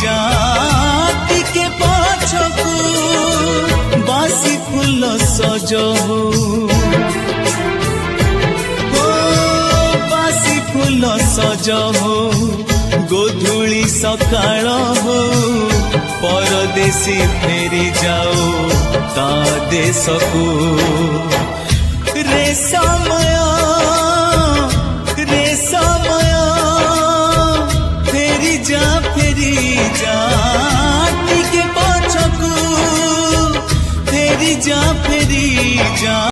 जा टिके पछकू बासी फूल सजहू बासी फूल सजहू गोधूली सकाळ हो परदेसी फेरी जाओ ता देशकू रे समय फेरी जा टिके पछकू फेरी जा